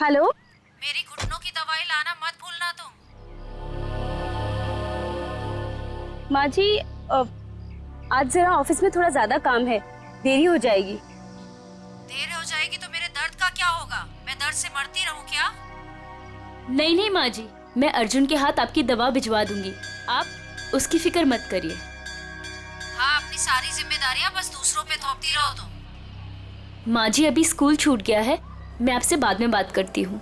Hello. मेरी घुटनों की दवाई लाना मत भूलना तुम। माँ जी, आज जरा ऑफिस में थोड़ा ज्यादा काम है, देरी हो जाएगी। देर हो जाएगी तो मेरे दर्द का क्या होगा? मैं दर्द से मरती रहूं क्या? नहीं नहीं माँ जी, मैं अर्जुन के हाथ आपकी दवा भिजवा दूंगी, आप उसकी फिक्र मत करिए। हाँ, अपनी सारी जिम्मेदारियां बस दूसरों पे थोपती रहो तुम। माँ जी अभी स्कूल छूट गया है, मैं आपसे बाद में बात करती हूँ।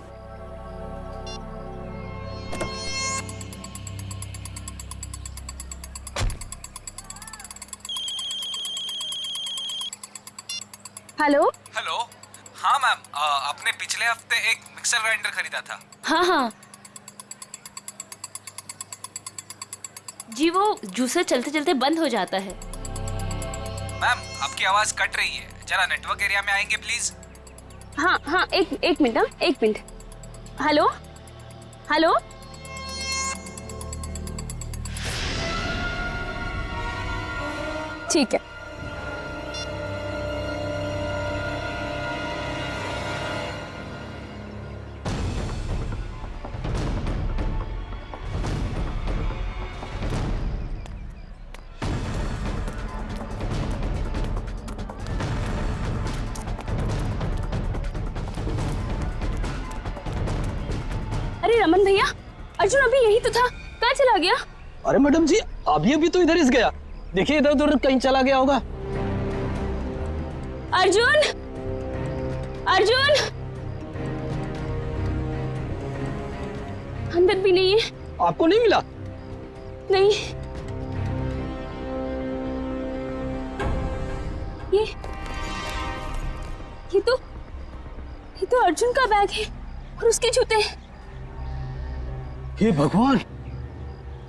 हेलो। हेलो। हाँ मैम, आपने पिछले हफ्ते एक मिक्सर ग्राइंडर खरीदा था। हाँ हाँ जी, वो जूसर चलते चलते बंद हो जाता है। मैम आपकी आवाज कट रही है, जरा नेटवर्क एरिया में आएंगे प्लीज। हाँ हाँ, एक मिनट, हाँ एक मिनट। Hello hello. ठीक है। अरे रमन भैया, अर्जुन अभी यही तो था, कहाँ चला गया? अरे मैडम जी, अभी अभी तो इधर ही गया। देखिए इधर उधर कहीं चला गया होगा। अर्जुन, अर्जुन अंदर भी नहीं है। आपको नहीं मिला? नहीं। ये तो अर्जुन का बैग है और उसके जूते। हे भगवान,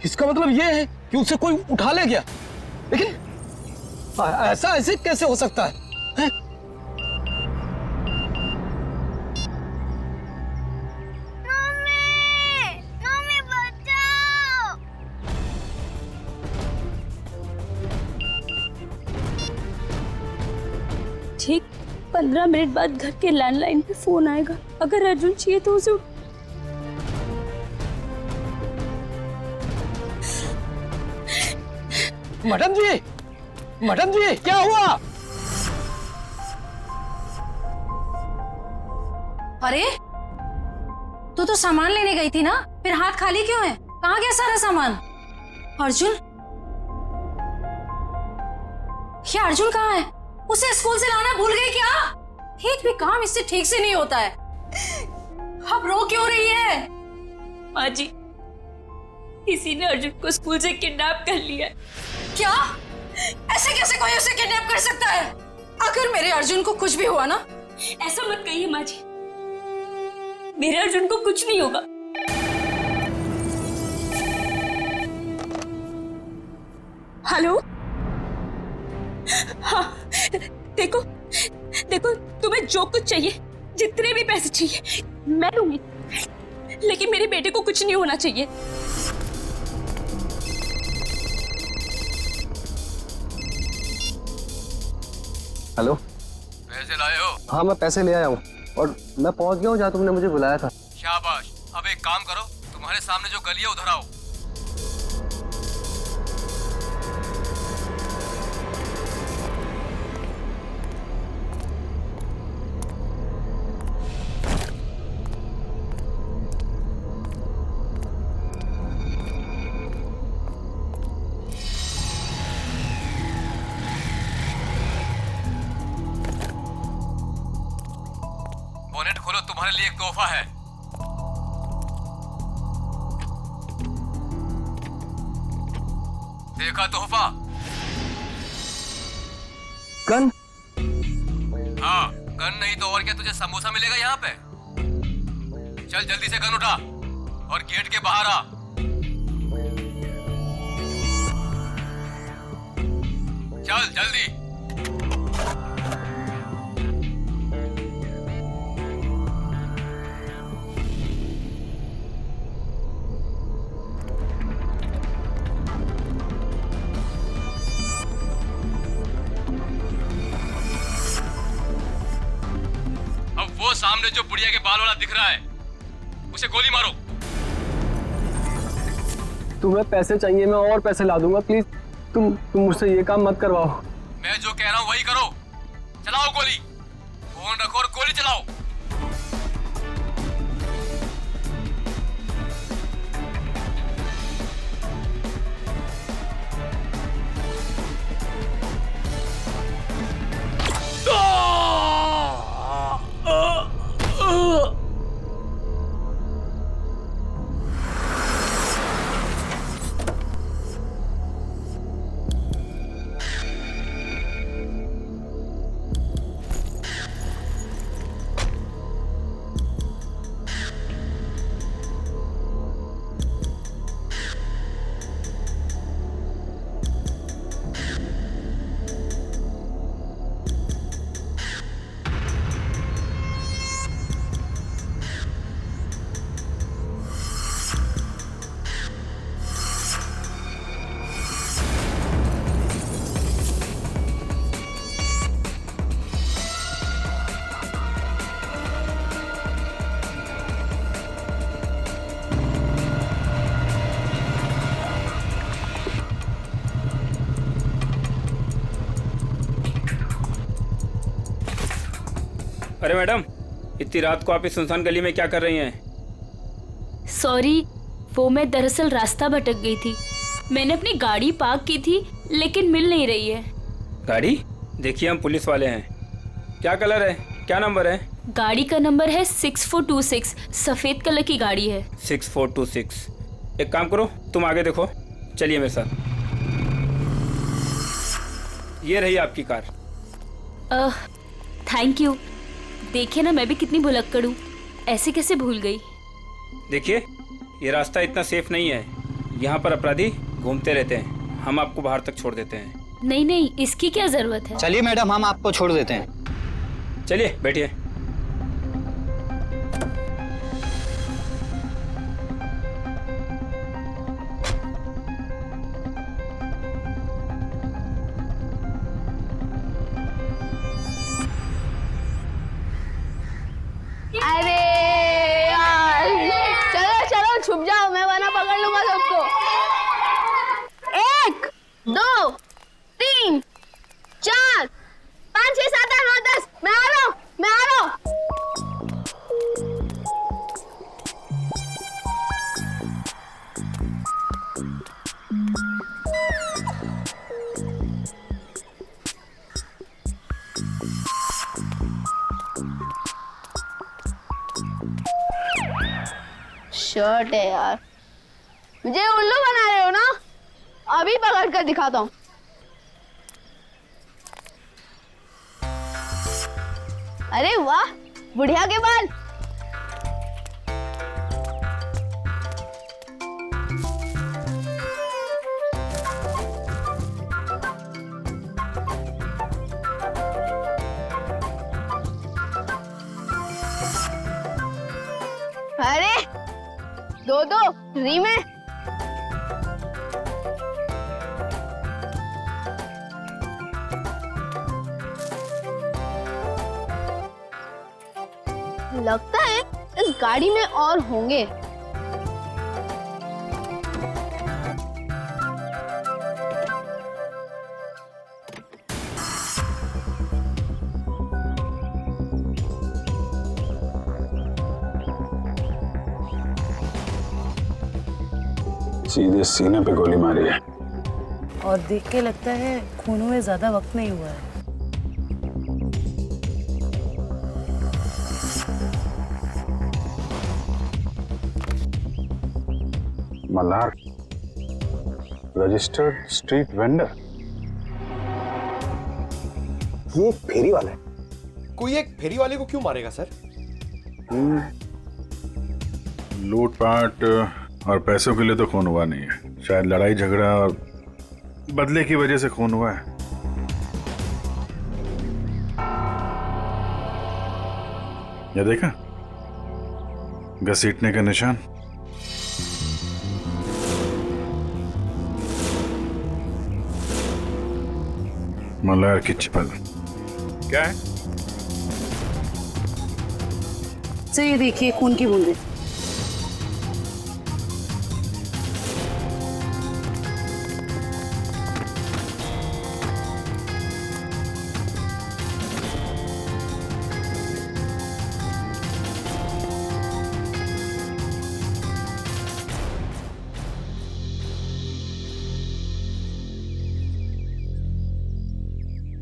इसका मतलब ये है कि उसे कोई उठा ले गया। लेकिन ऐसा ऐसे कैसे हो सकता है? मम्मी बचाओ। ठीक 15 मिनट बाद घर के लैंडलाइन पे फोन आएगा। अगर अर्जुन चाहिए तो उसे मैडम जी, मैडम जी क्या हुआ? अरे तू तो सामान लेने गई थी ना, फिर हाथ खाली क्यों है? कहाँ गया सारा सामान? अर्जुन, ये अर्जुन कहाँ है? उसे स्कूल से लाना भूल गई क्या? एक भी काम इससे ठीक से नहीं होता है। अब रो क्यों रही है? माँ जी, किसी ने अर्जुन को स्कूल से किडनैप कर लिया। क्या? ऐसे कैसे कोई उसे किडनैप कर सकता है? अगर मेरे अर्जुन को कुछ भी हुआ ना। ऐसा मत कहिए माँ जी, मेरे अर्जुन को कुछ नहीं होगा। हेलो। हाँ, देखो देखो, तुम्हें जो कुछ चाहिए, जितने भी पैसे चाहिए मैं दूंगी, लेकिन मेरे बेटे को कुछ नहीं होना चाहिए। हेलो। पैसे लाए हो? हाँ मैं पैसे ले आया हूँ और मैं पहुँच गया हूँ जहाँ तुमने मुझे बुलाया था। शाबाश। अब एक काम करो, तुम्हारे सामने जो गली है उधर आओ। बोनेट खोलो, तुम्हारे लिए एक तोहफा है। देखा तोहफा? गन? हाँ, गन नहीं तो और क्या, तुझे समोसा मिलेगा यहाँ पे। चल जल्दी से गन उठा और गेट के बाहर आ। चल जल्दी। सामने सामने जो बुढ़िया के बाल वाला दिख रहा है उसे गोली मारो। तुम्हें पैसे चाहिए, मैं और पैसे ला दूंगा। प्लीज तुम मुझसे ये काम मत करवाओ। मैं जो कह रहा हूँ वही करो। चलाओ गोली, फोन रखो और गोली चलाओ। अरे मैडम, इतनी रात को आप इस सुनसान गली में क्या कर रही हैं? सॉरी, वो मैं दरअसल रास्ता भटक गई थी। मैंने अपनी गाड़ी पार्क की थी लेकिन मिल नहीं रही है। गाड़ी? देखिए हम पुलिस वाले हैं। क्या कलर है, क्या नंबर है? गाड़ी का नंबर है 6426, सफेद कलर की गाड़ी है। 6426। एक काम करो, तुम आगे देखो, चलिए मेरे साथ। ये रही आपकी कार। Thank you. देखिए ना, मैं भी कितनी भुलक्कड़ हूँ, ऐसे कैसे भूल गई। देखिए, ये रास्ता इतना सेफ नहीं है, यहाँ पर अपराधी घूमते रहते हैं। हम आपको बाहर तक छोड़ देते हैं। नहीं नहीं, इसकी क्या जरूरत है। चलिए मैडम, हम आपको छोड़ देते हैं। चलिए बैठिए। अरे यार, चलो चलो छुप जाओ, मैं वरना पकड़ लूंगा सबको। 1 2 3 4 5 6 7 8 9 10। मैं आ रहा हूँ, मैं आ रहा हूँ। शर्ट है यार, मुझे उल्लू बना रहे हो ना? अभी पकड़ कर दिखाता हूँ। अरे वाह, बुढ़िया के बाल। अरे दो फ्री में। लगता है इस गाड़ी में और होंगे। सीधे सीने पे गोली मारी है। और देख के लगता है खून हुए ज्यादा वक्त नहीं हुआ है। Malhar, registered street vendor. ये एक फेरी वाला है। कोई एक फेरी वाले को क्यों मारेगा सर? लूटपाट और पैसों के लिए तो खून हुआ नहीं है, शायद लड़ाई झगड़ा और बदले की वजह से खून हुआ है। ये देखा, घसीटने का निशान। मल्हार की चप्पल। क्या है? सर ये देखिए खून की बूंदें।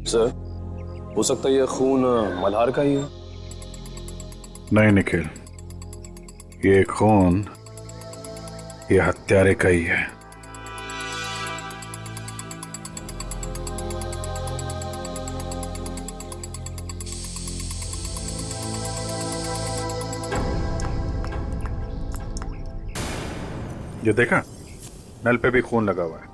सर, हो सकता है ये खून मल्हार का ही है। नहीं निखिल, ये खून ये हत्यारे का ही है। ये देखा, नल पे भी खून लगा हुआ है।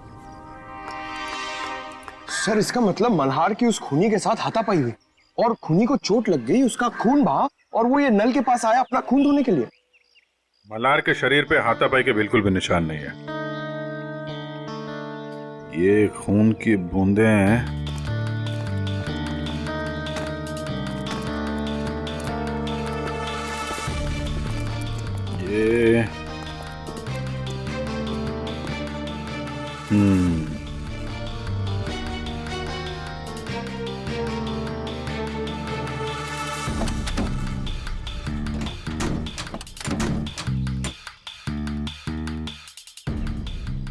सर इसका मतलब मल्हार की उस खूनी के साथ हाथापाई हुई और खूनी को चोट लग गई, उसका खून बहा और वो ये नल के पास आया अपना खून धोने के लिए। मल्हार के शरीर पे हाथापाई के बिल्कुल भी निशान नहीं है। ये खून की बूंदें हैं। ये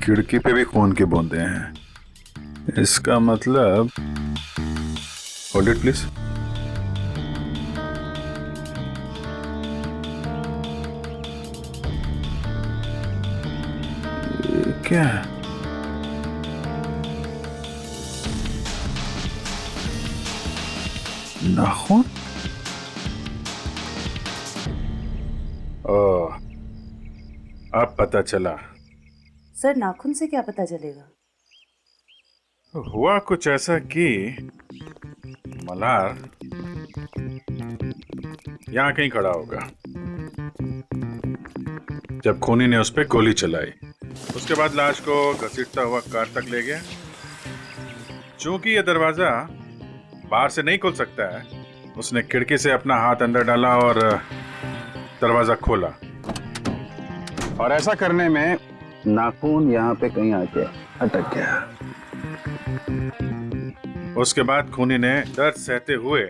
खिड़की पे भी खून की बूंदें हैं। इसका मतलब, होल्ड इट प्लीज। ये क्या है? नाखून? ओह, अब पता चला। सर नाखून से क्या पता चलेगा? हुआ कुछ ऐसा कि मल्हार यहां कहीं खड़ा होगा जब खूनी ने उस पर गोली चलाई। उसके बाद लाश को घसीटता हुआ कार तक ले गया। चूंकि यह दरवाजा बाहर से नहीं खुल सकता है, उसने खिड़की से अपना हाथ अंदर डाला और दरवाजा खोला। और ऐसा करने में नाखून यहाँ पे कहीं आके अटक गया। उसके बाद खूनी ने दर्द सहते हुए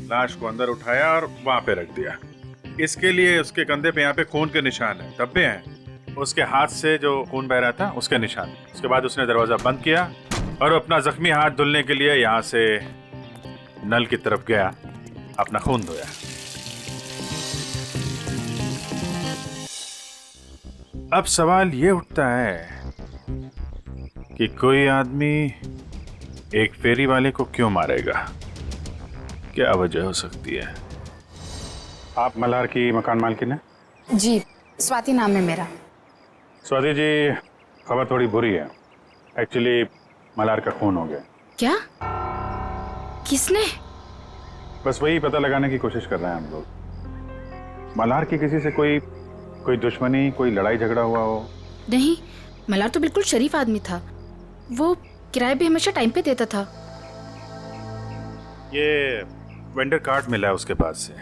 लाश को अंदर उठाया और वहां पे रख दिया। इसके लिए उसके कंधे पे यहाँ पे खून के निशान है, धब्बे हैं। उसके हाथ से जो खून बह रहा था उसके निशान। उसके बाद उसने दरवाजा बंद किया और अपना जख्मी हाथ धुलने के लिए यहाँ से नल की तरफ गया, अपना खून धोया। अब सवाल ये उठता है कि कोई आदमी एक फेरी वाले को क्यों मारेगा? क्या वजह हो सकती है? आप मल्हार की मकान मालकिन हैं? जी, स्वाति नाम है मेरा। स्वाति जी, खबर थोड़ी बुरी है। एक्चुअली मल्हार का खून हो गया। क्या? किसने? बस वही पता लगाने की कोशिश कर रहे हैं हम लोग। मल्हार की किसी से कोई दुश्मनी, कोई लड़ाई झगड़ा हुआ हो? नहीं, मल्हार तो बिल्कुल शरीफ आदमी था। वो किराए भी हमेशा टाइम पे देता था। ये वेंडर कार्ड मिला है उसके पास से।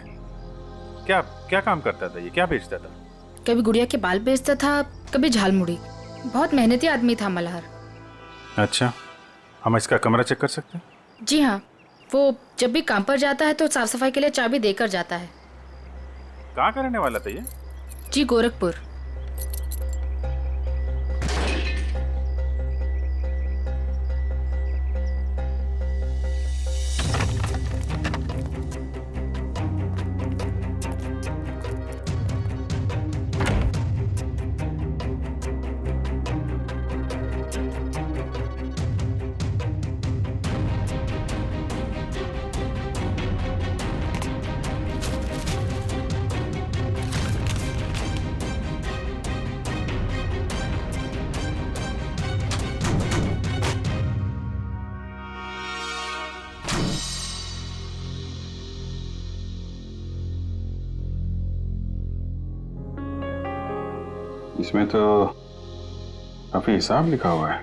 क्या क्या काम करता था ये? क्या बेचता था? कभी गुड़िया के बाल बेचता था, कभी झालमुड़ी। बहुत मेहनती आदमी था मल्हार। अच्छा, हम इसका कमरा चेक कर सकते हैं? जी हाँ, वो जब भी काम पर जाता है तो साफ सफाई के लिए चाबी देकर जाता है। कहाँ का रहने वाला था ये? जी, गोरखपुर। इसमें तो काफी हिसाब लिखा हुआ है।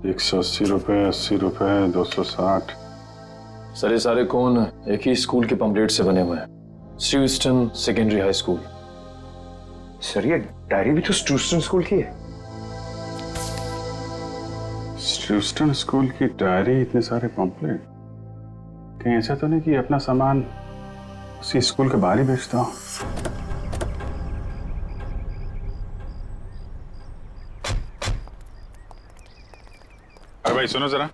180 रुपए, 80 रुपए, 260। सर ये सारे कौन एक ही स्कूल के पंपलेट से बने हुए हैं। स्टूस्टन सेकेंडरी हाई स्कूल। सर ये डायरी भी तो स्टूस्टन स्कूल की है। स्टूस्टन स्कूल की डायरी, इतने सारे पॉम्पलेट, कहीं ऐसा तो नहीं कि अपना सामान उसी स्कूल के बाहर ही बेचता हूँ? अरे भाई सुनो जरा।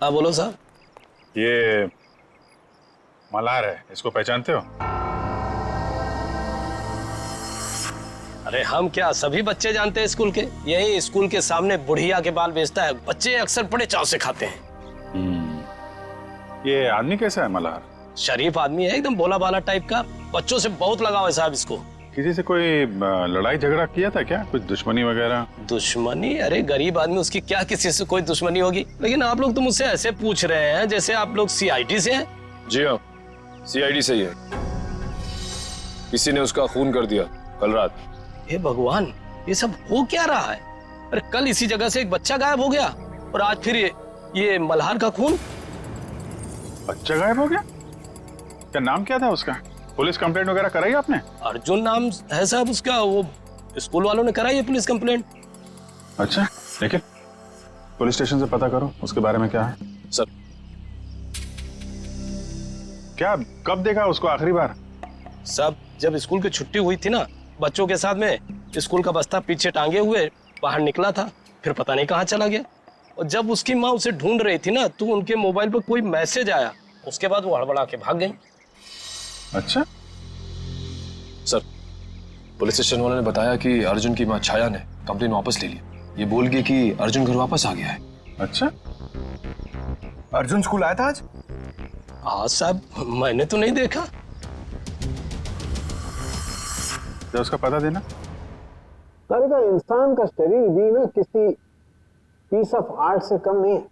हाँ बोलो साहब। ये मल्हार है, इसको पहचानते हो? अरे हम क्या, सभी बच्चे जानते हैं स्कूल के। यही स्कूल के सामने बुढ़िया के बाल बेचता है, बच्चे अक्सर बड़े चाव से खाते हैं। ये आदमी कैसा है मल्हार? शरीफ आदमी है, एकदम भोला भाला टाइप का। बच्चों से बहुत लगाव है साहब इसको। किसी से कोई लड़ाई झगड़ा किया था क्या? कुछ दुश्मनी वगैरह? दुश्मनी? अरे गरीब आदमी, उसकी क्या किसी से कोई दुश्मनी होगी। लेकिन आप लोग तो मुझसे ऐसे पूछ रहे हैं जैसे आप लोग सीआईडी से हैं। जी हाँ, सीआईडी से ही है। किसी ने उसका खून कर दिया कल रात। हे भगवान, ये सब हो क्या रहा है? अरे कल इसी जगह से एक बच्चा गायब हो गया और आज फिर ये मल्हार का खून। बच्चा गायब हो गया? क्या नाम क्या था उसका? पुलिस कंप्लेंट वगैरह कराई आपने? अर्जुन नाम है साहब उसका। वो स्कूल वालों ने कराई है पुलिस कंप्लेंट। अच्छा, लेकिन पुलिस स्टेशन से पता करो उसके बारे में क्या है। सर क्या कब देखा उसको आखिरी बार? सब जब स्कूल की छुट्टी हुई थी ना, बच्चों के साथ में स्कूल का बस्ता पीछे टांगे हुए बाहर निकला था, फिर पता नहीं कहाँ चला गया। और जब उसकी माँ उसे ढूंढ रही थी ना, तो उनके मोबाइल पर कोई मैसेज आया, उसके बाद वो हड़बड़ा के भाग गई। अच्छा सर, पुलिस स्टेशन वालों ने बताया कि अर्जुन की मां छाया ने कंप्लेन वापस ले ली। ये बोल गई कि अर्जुन घर वापस आ गया है। अच्छा, अर्जुन स्कूल आया था आज? हाँ साहब, मैंने तो नहीं देखा। तो उसका पता देना। सारे का इंसान का शरीर भी ना किसी पीस ऑफ आर्ट से कम नहीं है।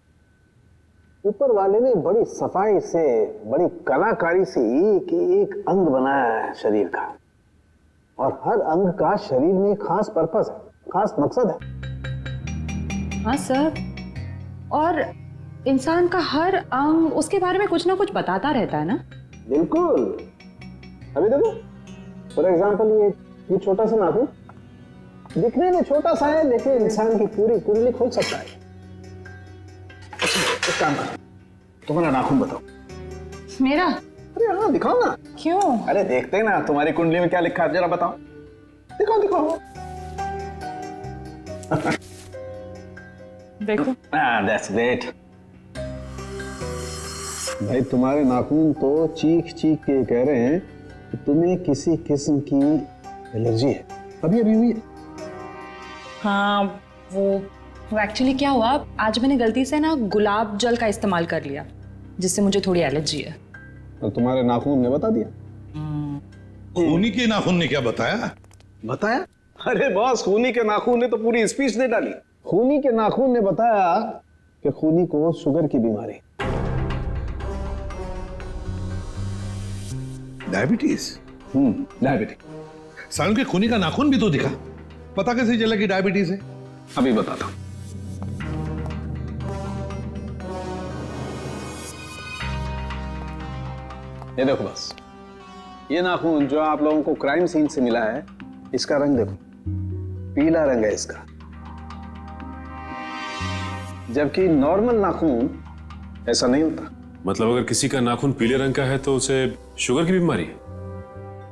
ऊपर वाले ने बड़ी सफाई से, बड़ी कलाकारी से एक एक अंग बनाया है शरीर का, और हर अंग का शरीर में एक खास पर्पस है, खास मकसद है। हाँ सर, और इंसान का हर अंग उसके बारे में कुछ ना कुछ बताता रहता है ना। बिल्कुल। अभी देखो, फॉर एग्जाम्पल ये छोटा सा नाखून दिखने में छोटा सा है, लेकिन इंसान की पूरी कुंडली खोल सकता है। एक काम करो, तुम्हारा नाखून बताओ। मेरा? अरे हाँ, दिखाओ ना। क्यों? अरे देखते हैं ना तुम्हारी कुंडली में क्या लिखा है, जरा बताओ। दिखाओ दिखाओ। देखो। That's great. भाई तुम्हारे नाखून तो चीख चीख के कह रहे हैं कि तुम्हें किसी किस्म की एलर्जी है, अभी अभी हुई है। हाँ, वो एक्चुअली क्या हुआ, आज मैंने गलती से ना गुलाब जल का इस्तेमाल कर लिया, जिससे मुझे थोड़ी एलर्जी है। तो तुम्हारे नाखून ने बता दिया? खूनी के नाखून ने क्या बताया? बताया? अरे बॉस, खूनी के नाखून ने तो पूरी स्पीच दे डाली। खूनी के नाखून ने बताया कि खूनी को शुगर की बीमारी, डायबिटीज। डायबिटीज। सालन के खूनी का नाखून भी तो दिखा, पता कैसे चला कि डायबिटीज है? अभी बताता हूं। ये देखो बस, ये नाखून जो आप लोगों को क्राइम सीन से मिला है, इसका रंग देखो, पीला रंग है इसका। जबकि नॉर्मल नाखून ऐसा नहीं होता। मतलब अगर किसी का नाखून पीले रंग का है तो उसे शुगर की बीमारी है?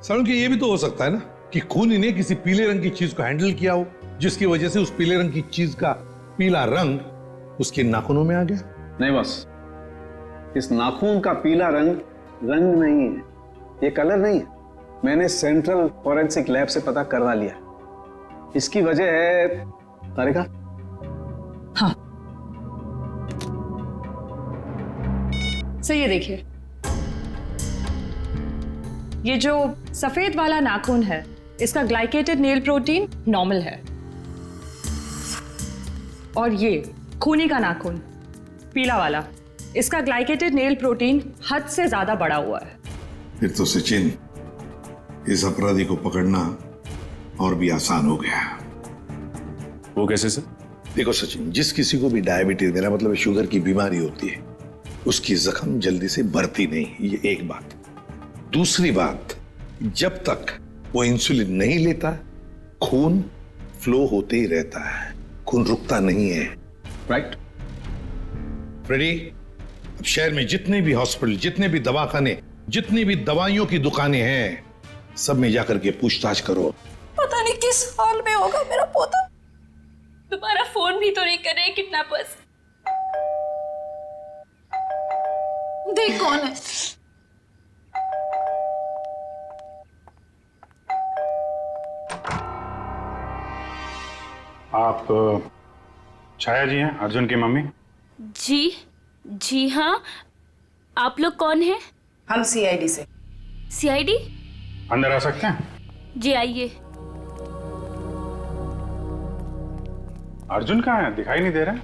सालन के ये भी तो हो सकता है ना कि खूनी ने किसी पीले रंग की चीज को हैंडल किया हो, जिसकी वजह से उस पीले रंग की चीज का पीला रंग उसके नाखूनों में आ गया। नहीं बस, इस नाखून का पीला रंग रंग नहीं है, ये कलर नहीं है। मैंने सेंट्रल फॉरेंसिक लैब से पता करवा लिया। इसकी वजह है तारिका। हाँ, सो ये देखिए, ये जो सफेद वाला नाखून है, इसका ग्लाइकेटेड नेल प्रोटीन नॉर्मल है, और ये खूनी का नाखून पीला वाला, इसका ग्लाइकेटेड नेल प्रोटीन हद से ज्यादा बढ़ा हुआ है। फिर तो सचिन, इस अपराधी को पकड़ना और भी आसान हो गया। वो कैसे सर? देखो सचिन, जिस किसी को भी डायबिटीज, मेरा मतलब शुगर की बीमारी होती है, उसकी जख्म जल्दी से बढ़ती नहीं, ये एक बात। दूसरी बात, जब तक वो इंसुलिन नहीं लेता खून फ्लो होते ही रहता है, खून रुकता नहीं है। राइट फ्रेडी, अब शहर में जितने भी हॉस्पिटल, जितने भी दवाखाने, जितनी भी दवाइयों की दुकानें हैं, सब में जाकर के पूछताछ करो। पता नहीं किस हाल में होगा मेरा पोता। तुम्हारा फोन भी तो नहीं कर रहे किडनैपर्स। देख कौन है। आप छाया जी हैं, अर्जुन की मम्मी? जी हाँ। आप लोग कौन हैं? हम सीआईडी से। सीआईडी? अंदर आ सकते हैं? जी आइए। अर्जुन कहाँ है? दिखाई नहीं दे रहा।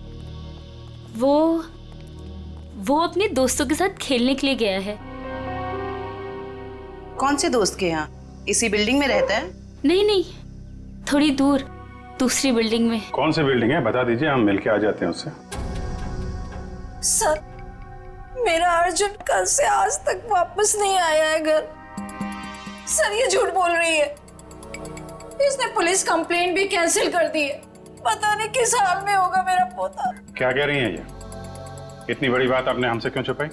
वो अपने दोस्तों के साथ खेलने के लिए गया है। कौन से दोस्त के यहाँ? इसी बिल्डिंग में रहता है? नहीं, थोड़ी दूर, दूसरी बिल्डिंग में। कौन सी बिल्डिंग है बता दीजिए, हम मिलके आ जाते हैं उससे। सर, मेरा अर्जुन कल से आज तक वापस नहीं आया है घर। सर ये झूठ बोल रही है। इसने पुलिस कंप्लेंट भी कैंसिल कर दी है। पता नहीं किस हाल में होगा मेरा पोता। क्या कह रही हैं ये? इतनी बड़ी बात आपने हमसे क्यों छुपाई?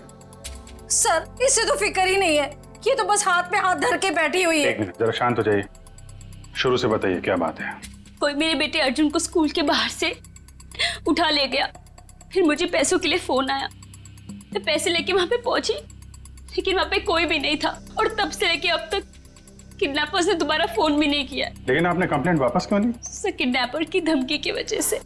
सर इसे तो फिक्र ही नहीं है, ये तो बस हाथ में हाथ धर के बैठी हुई है। एक मिनट, जरा शांत हो जाइए। शुरू से बताइए क्या बात है। कोई मेरे बेटे अर्जुन को स्कूल के बाहर से उठा ले गया। फिर मुझे पैसों के लिए फोन आया। मैं पैसे लेके वहां पे पहुंची, लेकिन वहां पे कोई भी नहीं था। और तब से लेके अब तक किडनैपर्स ने दोबारा फोन भी नहीं किया। लेकिन आपने कंप्लेंट वापस क्यों ली? सर, किडनैपर की धमकी की वजह से।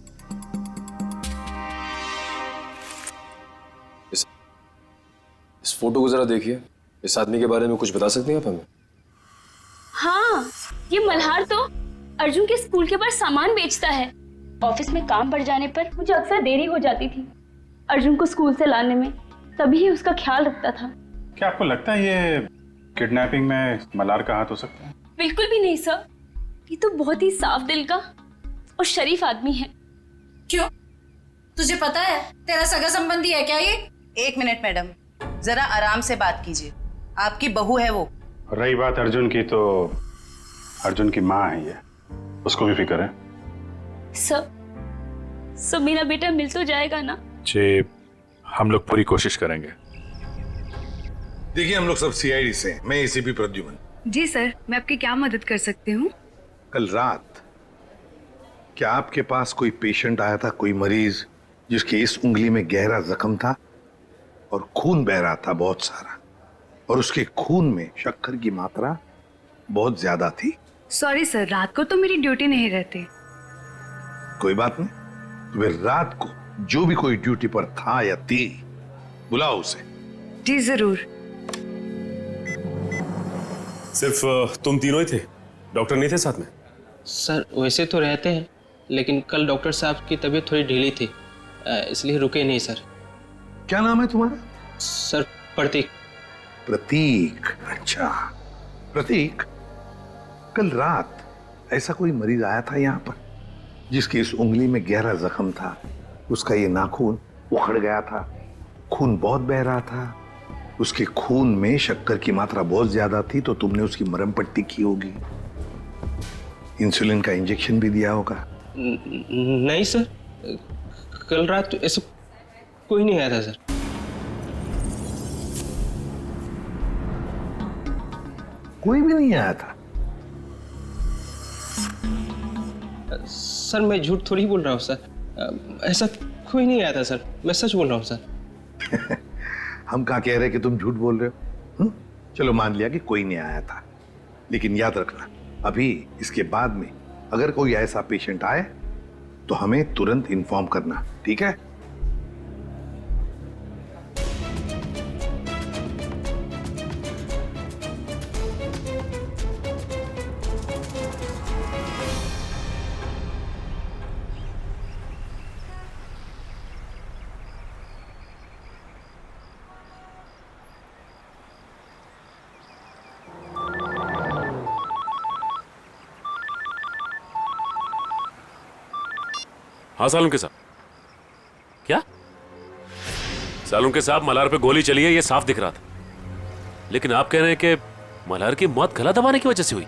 इस फोटो को जरा देखिए। इस आदमी के बारे में कुछ बता सकते हैं आप हमें? हाँ, ये मल्हार तो अर्जुन के स्कूल के बाहर सामान बेचता है। ऑफिस में काम बढ़ जाने पर मुझे अक्सर देरी हो जाती थी अर्जुन को स्कूल से लाने में, तभी ही उसका ख्याल रखता था। क्या आपको लगता है ये किडनैपिंग में मल्हार का हाथ हो सकता है? बिल्कुल भी नहीं सर, ये तो बहुत ही साफ दिल का और शरीफ आदमी है। क्यों? तुझे पता है तेरा सगा संबंधी है क्या ये? एक मिनट मैडम, जरा आराम से बात कीजिए। आपकी बहू है वो। रही बात अर्जुन की, तो अर्जुन की माँ है ये, उसको भी फिक्र है। सर मेरा बेटा मिल तो जाएगा ना? जी, हम लोग पूरी कोशिश करेंगे। देखिए, हम लोग सब सीआईडी से हैं। मैं एसीपी प्रद्युमन। जी सर, मैं आपकी क्या मदद कर सकती हूँ? कल रात क्या आपके पास कोई पेशेंट आया था, कोई मरीज जिसके इस उंगली में गहरा जख्म था और खून बह रहा था बहुत सारा, और उसके खून में शक्कर की मात्रा बहुत ज्यादा थी? सॉरी सर, रात को तो मेरी ड्यूटी नहीं रहती। कोई बात नहीं, तो फिर रात को जो भी कोई ड्यूटी पर था या थी, बुलाओ उसे। जी जरूर। सिर्फ तुम तीनों ही थे? डॉक्टर नहीं थे साथ में? सर वैसे तो रहते हैं, लेकिन कल डॉक्टर साहब की तबीयत थोड़ी ढीली थी, इसलिए रुके नहीं सर। क्या नाम है तुम्हारा? सर प्रतीक। प्रतीक? अच्छा प्रतीक, कल रात ऐसा कोई मरीज आया था यहाँ पर जिसकी इस उंगली में गहरा जख्म था, उसका ये नाखून उखड़ गया था, खून बहुत बह रहा था, उसके खून में शक्कर की मात्रा बहुत ज्यादा थी, तो तुमने उसकी मरहम पट्टी की होगी, इंसुलिन का इंजेक्शन भी दिया होगा। नहीं सर, कल रात ऐसा कोई नहीं आया था सर। कोई भी नहीं आया था? सर मैं झूठ थोड़ी बोल रहा हूँ सर, ऐसा कोई नहीं आया था सर, मैं सच बोल रहा हूँ सर। हम कहाँ कह रहे कि तुम झूठ बोल रहे हो? चलो मान लिया कि कोई नहीं आया था, लेकिन याद रखना, अभी इसके बाद में अगर कोई ऐसा पेशेंट आए तो हमें तुरंत इन्फॉर्म करना, ठीक है? हाँ सालुंके साहब। क्या? सालुंके साहब, मल्हार पे गोली चली है, ये साफ दिख रहा था, लेकिन आप कह रहे हैं कि मल्हार की मौत गला दबाने की वजह से हुई।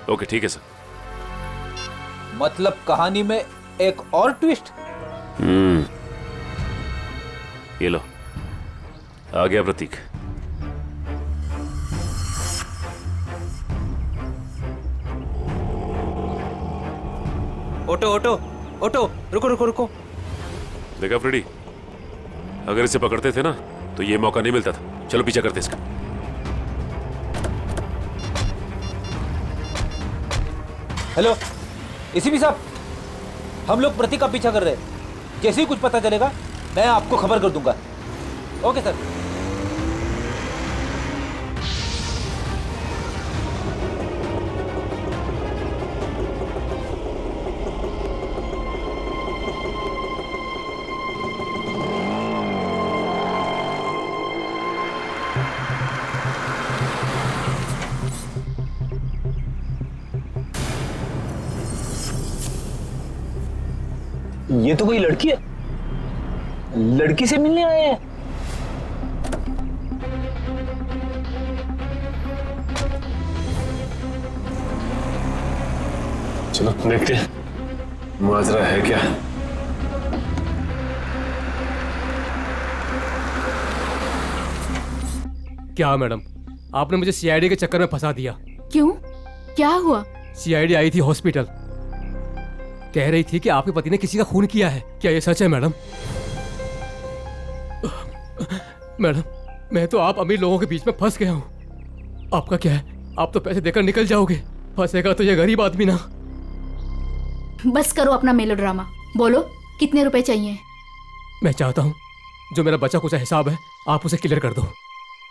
ओके ठीक है सर। मतलब कहानी में एक और ट्विस्ट। ये लो, आ गया प्रतीक। ऑटो ऑटो ऑटो, रुको रुको रुको। देखा फ्रेडी, अगर इसे पकड़ते थे ना तो ये मौका नहीं मिलता था। चलो पीछा करते इसका। हेलो एसीपी साहब, हम लोग प्रतीक का पीछा कर रहे हैं। जैसे ही कुछ पता चलेगा मैं आपको खबर कर दूंगा। Okay sir. ये तो कोई लड़की है, लड़की से मिलने आए हैं। चलो देखते हैं माजरा है क्या। क्या मैडम, आपने मुझे सीआईडी के चक्कर में फंसा दिया। क्यों, क्या हुआ? सीआईडी आई थी हॉस्पिटल, कह रही थी कि आपके पति ने किसी का खून किया है। क्या ये सच है मैडम? मैडम, मैं तो आप अमीर लोगों के बीच में फंस गया हूँ। आपका क्या है, आप तो पैसे देकर निकल जाओगे, फंसेगा तो ये गरीब आदमी ना। बस करो अपना मेलोड्रामा, बोलो कितने रुपए चाहिए? मैं चाहता हूँ जो मेरा बचा कुचा हिसाब है आप उसे क्लियर कर दो।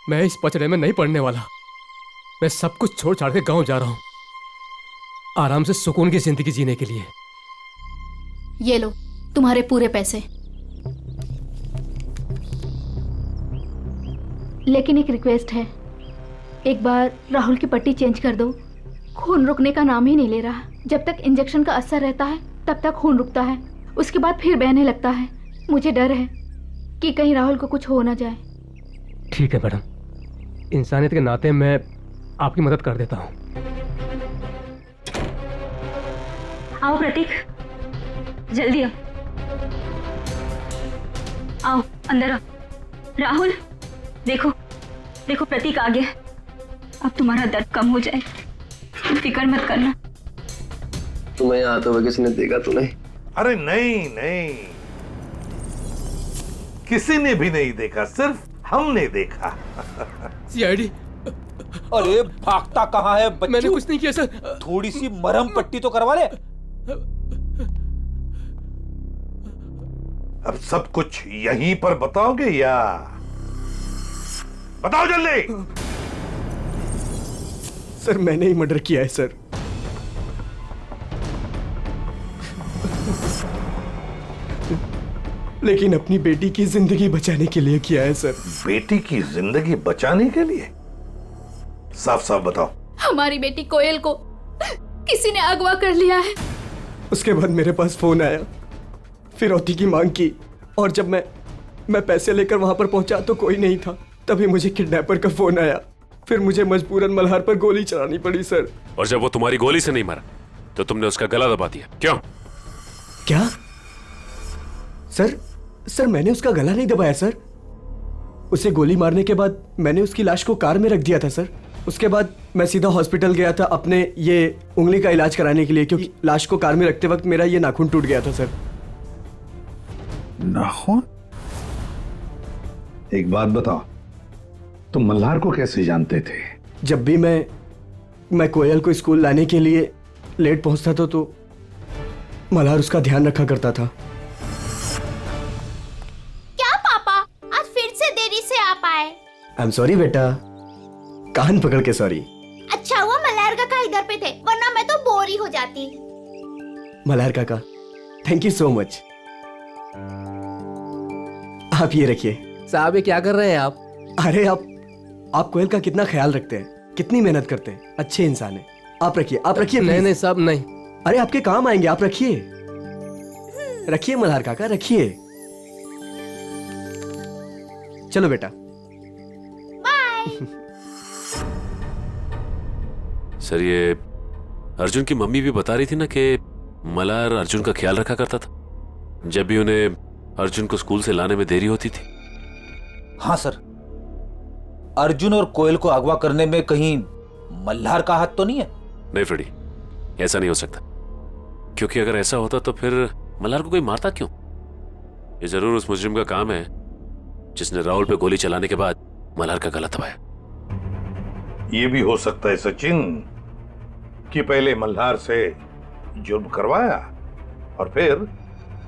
मैं इस पचड़े में नहीं पड़ने वाला। मैं सब कुछ छोड़ छाड़ के गाँव जा रहा हूँ, आराम से सुकून की जिंदगी जीने के लिए। ये लो तुम्हारे पूरे पैसे। लेकिन एक रिक्वेस्ट है, एक बार राहुल की पट्टी चेंज कर दो। खून रुकने का नाम ही नहीं ले रहा। जब तक इंजेक्शन का असर रहता है तब तक खून रुकता है, उसके बाद फिर बहने लगता है। मुझे डर है कि कहीं राहुल को कुछ हो ना जाए। ठीक है मैडम, इंसानियत के नाते मैं आपकी मदद कर देता हूँ। आओ प्रतीक, जल्दी आओ अंदर आओ। राहुल देखो देखो, प्रतीक आ गया। अब तुम्हारा दर्द कम हो जाए, फिक्र मत करना। तुम्हें यहाँ आते हुए किसी ने देखा तो नहीं? अरे नहीं नहीं, किसी ने भी नहीं देखा, सिर्फ हमने देखा। सीआईडी। अरे भागता कहाँ है बच्चू? मैंने कुछ नहीं किया सर। थोड़ी सी मरहम पट्टी तो करवा ले। अब सब कुछ यहीं पर बताओगे या बताओ जल्दी। सर मैंने ही मर्डर किया है सर। लेकिन अपनी बेटी की जिंदगी बचाने के लिए किया है सर। बेटी की जिंदगी बचाने के लिए? साफ साफ बताओ। हमारी बेटी कोयल को किसी ने अगवा कर लिया है। उसके बाद मेरे पास फोन आया, फिरौती की मांग की, और जब मैं पैसे लेकर वहां पर पहुंचा तो कोई नहीं था। तभी मुझे किडनैपर का फोन आया, फिर मुझे मजबूरन मल्हार पर गोली चलानी पड़ी सर। और जब वो तुम्हारी गोली से नहीं मरा तो तुमने उसका गला दबा दिया, क्यों? क्या सर मैंने उसका गला नहीं दबाया सर। उसे गोली मारने के बाद मैंने उसकी लाश को कार में रख दिया था सर। उसके बाद मैं सीधा हॉस्पिटल गया था अपने ये उंगली का इलाज कराने के लिए, क्योंकि लाश को कार में रखते वक्त मेरा ये नाखून टूट गया था सर। नाखून? एक बात बताओ, तुम मल्हार को कैसे जानते थे? जब भी मैं कोयल को स्कूल लाने के लिए लेट पहुंचता था तो मल्हार उसका ध्यान रखा करता था। क्या पापा, आज फिर से देरी से आ पाए? आई एम सॉरी बेटा, कान पकड़ के सॉरी। अच्छा हुआ मल्हार काका इधर पे थे, वरना मैं तो बोर ही हो जाती। मल्हार काका, थैंक यू सो मच। आप ये रखिए। साहब ये क्या कर रहे हैं आप? अरे आप कोयल का कितना ख्याल रखते हैं, कितनी मेहनत करते हैं, अच्छे इंसान हैं। आप रखिए, आप रखिए। नहीं साहब नहीं। अरे आपके काम आएंगे, आप रखिए। रखिए मल्हार काका, रखिए। चलो बेटा। बाय। सर ये अर्जुन की मम्मी भी बता रही थी ना कि मल्हार अर्जुन का ख्याल रखा करता था जब भी उन्हें अर्जुन को स्कूल से लाने में देरी होती थी। हाँ सर, अर्जुन और कोयल को अगवा करने में कहीं मल्हार का हाथ तो नहीं है? नहीं फ्रेडी, ऐसा नहीं हो सकता, क्योंकि अगर ऐसा होता तो फिर मल्हार को कोई मारता क्यों? ये जरूर उस मुजरिम का काम है जिसने राहुल पे गोली चलाने के बाद मल्हार का गला दबाया। ये भी हो सकता है सचिन कि पहले मल्हार से जुर्म करवाया और फिर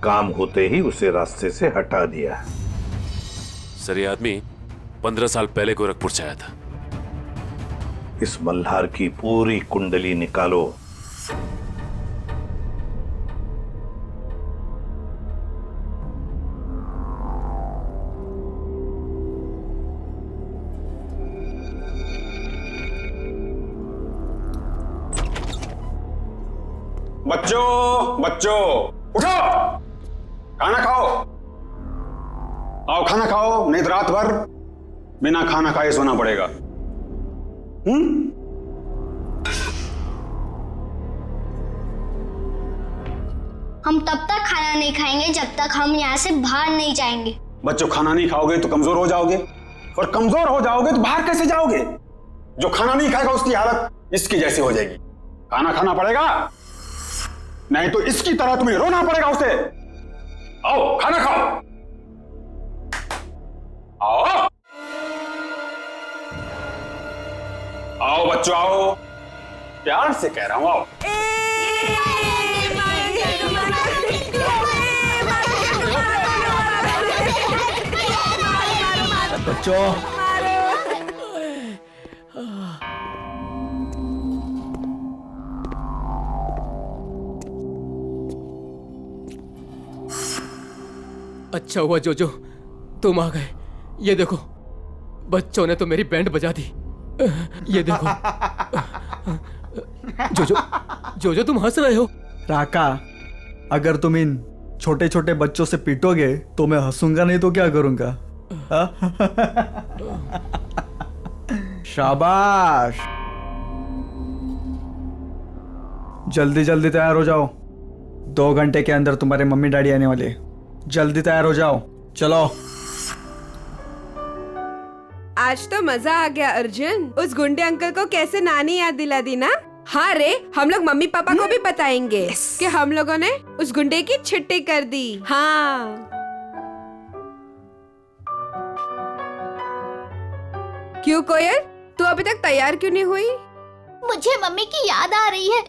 काम होते ही उसे रास्ते से हटा दिया। सर ये आदमी 15 साल पहले गोरखपुर से आया था। इस मल्हार की पूरी कुंडली निकालो। बच्चों बच्चों उठो, खाना खाओ। आओ खाना खाओ, नहीं तो रात भर बिना खाना खाए सोना पड़ेगा। हम तब तक खाना नहीं खाएंगे जब तक हम यहाँ से बाहर नहीं जाएंगे। बच्चों खाना नहीं खाओगे तो कमजोर हो जाओगे, और कमजोर हो जाओगे तो बाहर कैसे जाओगे? जो खाना नहीं खाएगा उसकी हालत इसकी जैसी हो जाएगी। खाना खाना पड़ेगा, नहीं तो इसकी तरह तुम्हें रोना पड़ेगा उसे। आओ खाना खाओ, आओ आओ बच्चों आओ, प्यार से कह रहा हूं आओ। बच्चों अच्छा हुआ जोजो तुम आ गए। ये देखो बच्चों ने तो मेरी बैंड बजा दी। ये देखो जोजो जोजो तुम हंस रहे हो। राका, अगर तुम इन छोटे छोटे बच्चों से पीटोगे तो मैं हंसूंगा, नहीं तो क्या करूंगा? शाबाश, जल्दी जल्दी तैयार हो जाओ, 2 घंटे के अंदर तुम्हारे मम्मी डैडी आने वाले। जल्दी तैयार हो जाओ, चलो। आज तो मजा आ गया अर्जुन। उस गुंडे अंकल को कैसे नानी याद दिला दी ना। हाँ रे, हम लोग मम्मी पापा को भी बताएंगे कि हम लोगों ने उस गुंडे की छुट्टी कर दी। हाँ क्यों कोयल, तू अभी तक तैयार क्यों नहीं हुई? मुझे मम्मी की याद आ रही है।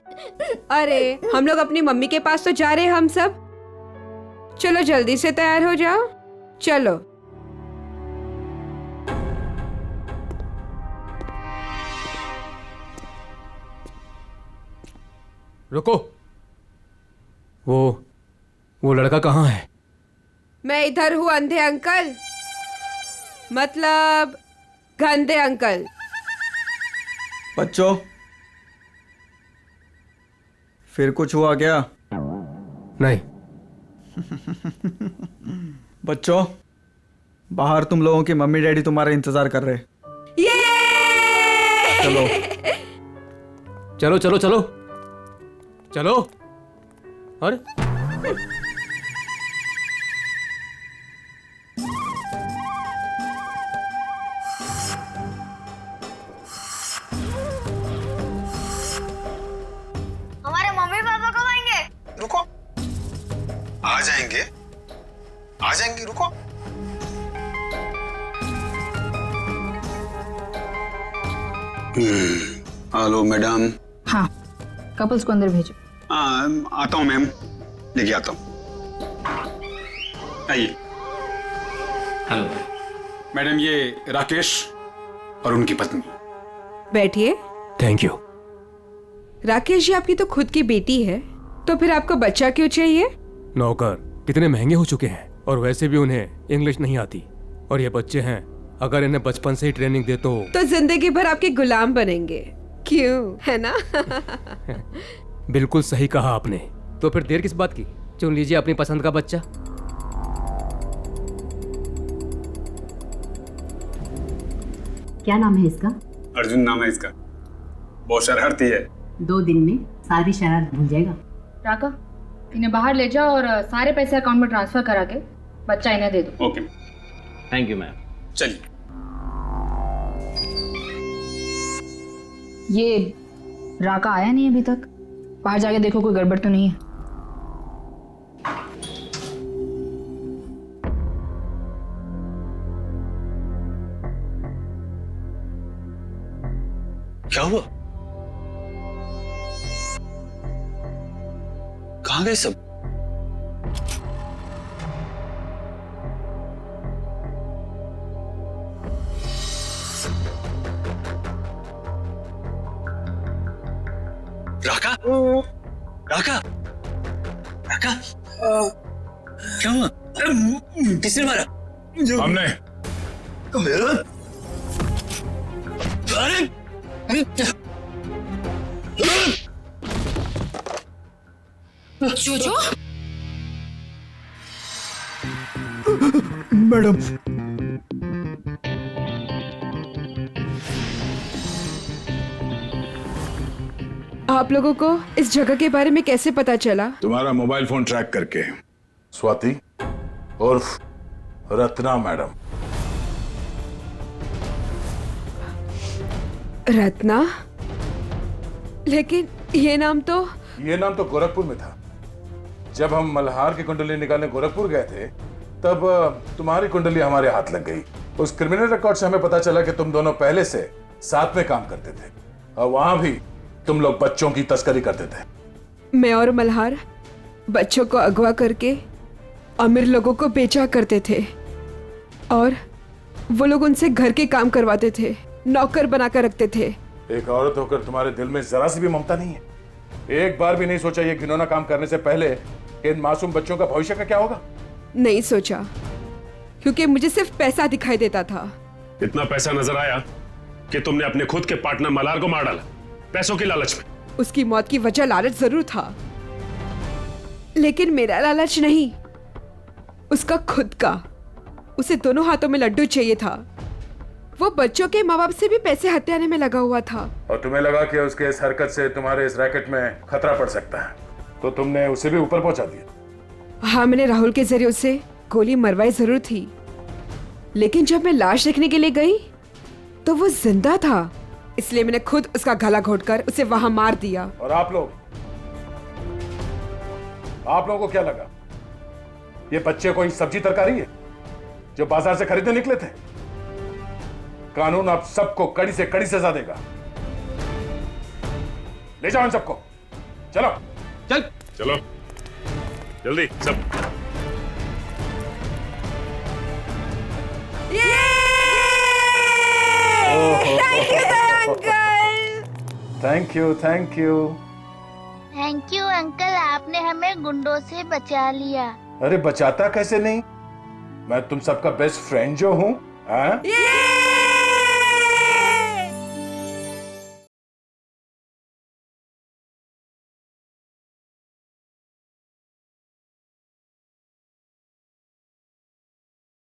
अरे हम लोग अपनी मम्मी के पास तो जा रहे हैं हम सब। चलो जल्दी से तैयार हो जाओ, चलो। रुको, वो लड़का कहाँ है? मैं इधर हूँ अंधे अंकल, मतलब गंदे अंकल। बच्चों फिर कुछ हुआ क्या? नहीं। बच्चों बाहर तुम लोगों की मम्मी डैडी तुम्हारा इंतजार कर रहे। चलो चलो चलो चलो चलो। अरे हमारे मम्मी पापा कब आएंगे? रुको, आ जाएंगे आ जाएंगे, रुको। Hello madam. हाँ, कपल्स को अंदर भेजो। आता हूँ मैम, लेके आता हूँ। आइए। हेलो मैडम, ये राकेश और उनकी पत्नी। बैठिए। Thank you. राकेश जी आपकी तो खुद की बेटी है, तो फिर आपको बच्चा क्यों चाहिए? नौकर कितने महंगे हो चुके हैं, और वैसे भी उन्हें इंग्लिश नहीं आती, और ये बच्चे हैं, अगर इन्हें बचपन से ही ट्रेनिंग दे तो जिंदगी भर आपके गुलाम बनेंगे, क्यों, है ना? बिल्कुल सही कहा आपने। तो फिर देर किस बात की, चुन लीजिए अपनी पसंद का बच्चा। क्या नाम है इसका? अर्जुन नाम है इसका। बहुत शरारती है। 2 दिन में सारी शरारत भूल जाएगा। राका, इन्हें बाहर ले जाओ और सारे पैसे अकाउंट में ट्रांसफर करा के बच्चा इन्हें दे दो। Okay, thank you ma'am. चलिए। ये राका आया नहीं अभी तक, बाहर जाके देखो कोई गड़बड़ तो नहीं है। क्या हुआ? कहाँ गए सब? राका? राका? राका? क्या हुआ? किसने मारा? हमने। अरे जोजो? मैडम, आप लोगों को इस जगह के बारे में कैसे पता चला? तुम्हारा मोबाइल फोन ट्रैक करके। स्वाति उर्फ रत्ना मैडम। रत्ना? लेकिन ये नाम तो गोरखपुर में था। जब हम मल्हार की कुंडली निकालने गोरखपुर गए थे तब तुम्हारी कुंडली हमारे हाथ लग गई। उस क्रिमिनल रिकॉर्ड से हमें पता चला कि तुम दोनों पहले से साथ में काम करते थे और वहां भी तुम लोग बच्चों की तस्करी करते थे। मैं और मल्हार बच्चों को अगवा करके अमीर लोगों को बेचा करते थे और वो लोग उनसे घर के काम करवाते थे, नौकर बनाकर रखते थे। एक औरत होकर तुम्हारे दिल में जरा सी भी ममता नहीं है? एक बार भी नहीं सोचा ये घिनौना काम करने से पहले कि इन मासूम बच्चों का भविष्य का क्या होगा? नहीं सोचा, क्योंकि मुझे सिर्फ पैसा दिखाई देता था। इतना पैसा नजर आया कि तुमने अपने खुद के पार्टनर मल्हार को मार डाला, पैसों की लालच में। उसकी मौत की वजह लालच जरूर था, लेकिन मेरा लालच नहीं, उसका खुद का। उसे दोनों हाथों में लड्डू चाहिए था। वो बच्चों के माँ बाप से भी पैसे हथियाने में लगा हुआ था। और तुम्हें लगा कि उसके इस हरकत से तुम्हारे इस रैकेट में खतरा पड़ सकता है, तो तुमने उसे भी ऊपर पहुंचा दिया। हाँ, मैंने राहुल के जरिए उसे गोली मरवाई जरूर थी, लेकिन जब मैं लाश देखने के लिए गई तो वो जिंदा था, इसलिए मैंने खुद उसका गला घोटकर उसे वहां मार दिया। और आप लोगों को क्या लगा ये बच्चे कोई सब्जी तरकारी है जो बाजार से खरीदने निकले थे? कानून आप सबको कड़ी से कड़ी सजा देगा। ले जाओ इन सबको, चलो। चलो जल्दी सब। Thank you thank you uncle, आपने हमें गुंडों से बचा लिया। अरे बचाता कैसे नहीं, मैं तुम सबका बेस्ट फ्रेंड जो हूँ।